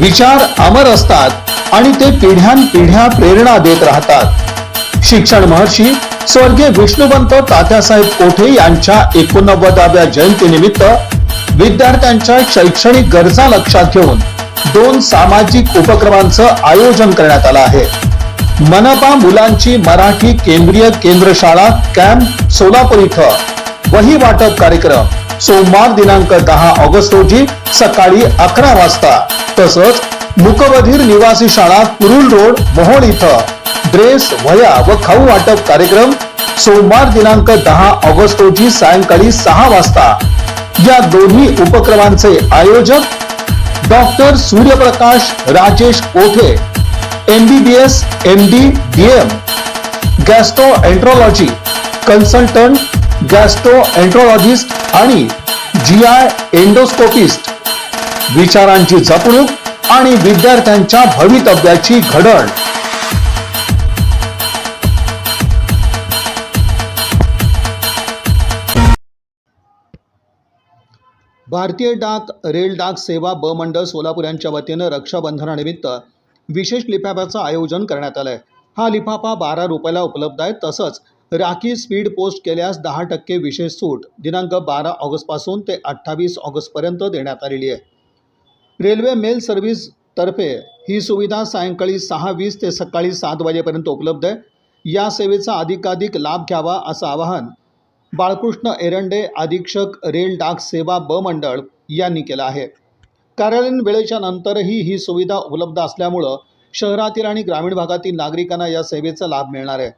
विचार अमर असतात आणि ते पिढ्यानपिढ्या प्रेरणा देत राहतात। शिक्षण महर्षी स्वर्गीय विष्णुवंत तात्यासाहेब कोठे यांच्या 89व्या जयंतीनिमित्त विद्यार्थ्यांच्या शैक्षणिक गरजा लक्षात घेऊन 2 सामाजिक उपक्रमांचं आयोजन करण्यात आलं आहे। मनपा मुलांची मराठी केंद्रीय केंद्र शाळा कॅम्प सोलापूर इथं वही वाटप कार्यक्रम सोमवार दिनांक 10 ऑगस्ट रोजी सकाळी 11 वाजता, तसंच मुकबधीर निवासी शाळा कुरुल रोड मोहोळ इथं ड्रेस वह्या व खाऊ वाटप कार्यक्रम सोमवार दिनांक 10 ऑगस्ट रोजी सायंकाळी 6 वाजता। या दोन्ही उपक्रमांचे आयोजक डॉक्टर सूर्यप्रकाश राजेश कोठे, MBBS MD DM गॅस्ट्रोएंट्रोलॉजी कन्सल्टंट, गॅस्ट्रोएंट्रोलॉजिस्ट आणि GI एंडोस्कोपिस्ट, विचारांची जपणूक आणि विद्यार्थ्यांच्या भवितव्याची घडण। भारतीय डाक रेल डाक सेवा ब मंडळ सोलापूर यांच्या वतीनं रक्षाबंधनानिमित्त विशेष लिफाफ्याचं आयोजन करण्यात आलंय। हा लिफाफा 12 रुपयाला उपलब्ध आहे। तसंच राखी स्पीड पोस्ट केल्यास 10% विशेष सूट दिनांक 12 ऑगस्ट पासून ते 28 ऑगस्ट पर्यंत देण्यात आलेली आहे। रेल्वे मेल सर्व्हिस तर्फे ही सुविधा सायंकाळी 6:20 ते सकाळी 7 वाजेपर्यंत उपलब्ध आहे। या सेवेचा अधिकाधिक लाभ घ्यावा असं आवाहन बाळकृष्ण एरंडे, अधीक्षक रेल डाक सेवा ब मंडळ यांनी केलं आहे। कार्यालयीन वेळेच्या नंतरही ही सुविधा उपलब्ध असल्यामुळं शहरातील आणि ग्रामीण भागातील नागरिकांना या सेवेचा लाभ मिळणार आहे।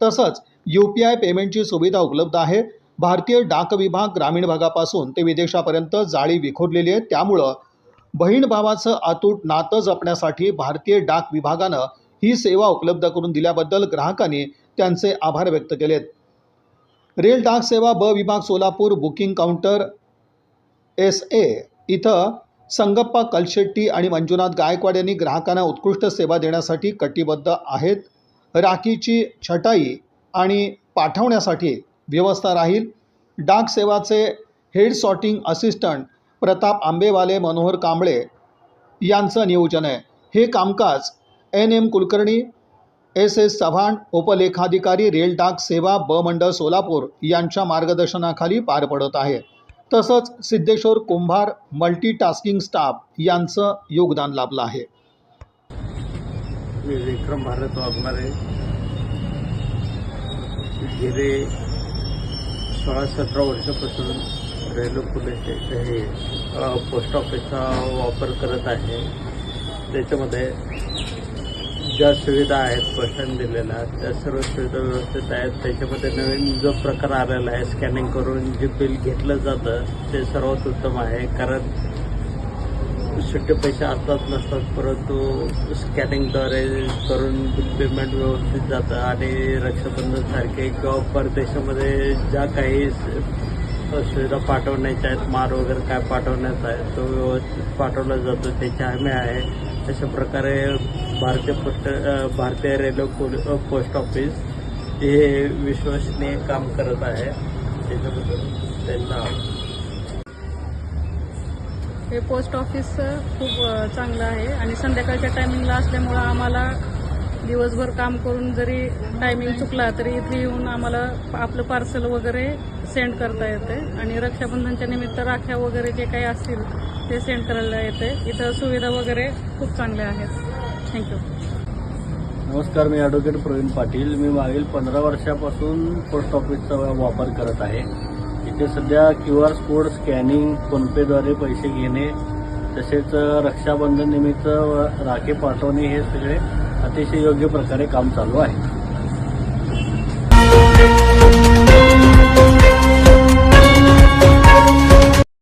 तसंच UPI पेमेंटची सुविधा उपलब्ध आहे। भारतीय डाक विभाग ग्रामीण भागापासून ते विदेशापर्यंत जाळी विखुरलेली आहे, त्यामुळं बहीण भावाचं अतूट नातं जपण्यासाठी भारतीय डाक विभागानं ही सेवा उपलब्ध करून दिल्याबद्दल ग्राहकांनी त्यांचे आभार व्यक्त केलेत। रेल डाक सेवा ब विभाग सोलापूर बुकिंग काउंटर SA इथं संगप्पा कलशेट्टी आणि मंजुनाथ गायकवाड यांनी ग्राहकांना उत्कृष्ट सेवा देण्यासाठी कटिबद्ध आहेत। राखीची छटाई आणि पाठवण्यासाठी व्यवस्था राहील। डाक सेवाचे head sorting assistant Pratap Ambewale, Manohar Kamble यांचं नियोजन आहे। हे कामकाज NM कुलकर्णी, SS चव्हाण, उपलेखाधिकारी रेल डाक सेवा ब मंडळ सोलापूर यांच्या मार्गदर्शनाखाली पार पडत आहे। तसंच सिद्धेश्वर कुंभार मल्टीटास्किंग स्टाफ यांचं योगदान लाभलं आहे। मी विक्रम भारत वाघमारे गेले 16-17 वर्षापासून रेल्वे पोलीस हे पोस्ट ऑफिसचा वापर करत आहे। त्याच्यामध्ये ज्या सुविधा आहेत बसने दिलेल्या त्या सर्व सुविधा व्यवस्थित आहेत। त्याच्यामध्ये नवीन जो प्रकार आलेला आहे स्कॅनिंग करून जे बिल घेतलं जातं ते सर्वात उत्तम आहे, कारण सुट्टे पैसे असतात नसतात, परंतु स्कॅनिंगद्वारे करून बिल पेमेंट व्यवस्थित जातं आणि रक्षाबंधनसारखे किंवा परदेशामध्ये ज्या काही सुविधा पाठवण्याच्या आहेत, माल वगैरे काय पाठवण्याचा आहे तो व्यवस्थित पाठवला जातो, त्याची हमी आहे। अशा प्रकारे भारतीय रेल्वे पोस्ट ऑफिस हे विश्वसनीय काम करत आहे। त्याच्याबद्दल त्यांना हे पोस्ट ऑफिस खूप चांगलं आहे आणि संध्याकाळच्या टायमिंगला असल्यामुळं आम्हाला दिवसभर काम करून जरी टायमिंग चुकला तरी इथे येऊन आम्हाला आपलं पार्सल वगैरे सेंड करता येते आणि रक्षाबंधनच्या निमित्त राख्या वगैरे जे काही असतील ते सेंड करायला येते। इथं सुविधा वगैरे खूप चांगल्या आहेत। थँक्यू। नमस्कार, मी ॲडव्होकेट प्रवीण पाटील। मी मागील 15 वर्षापासून पोस्ट ऑफिसचा वापर करत आहे। इथे सध्या QR कोड स्कॅनिंग, फोनपेद्वारे पैसे घेणे, तसेच रक्षाबंधन निमित्त राखी पाठवणे हे सगळे अतिशय योग्य प्रकारे काम चालू आहे।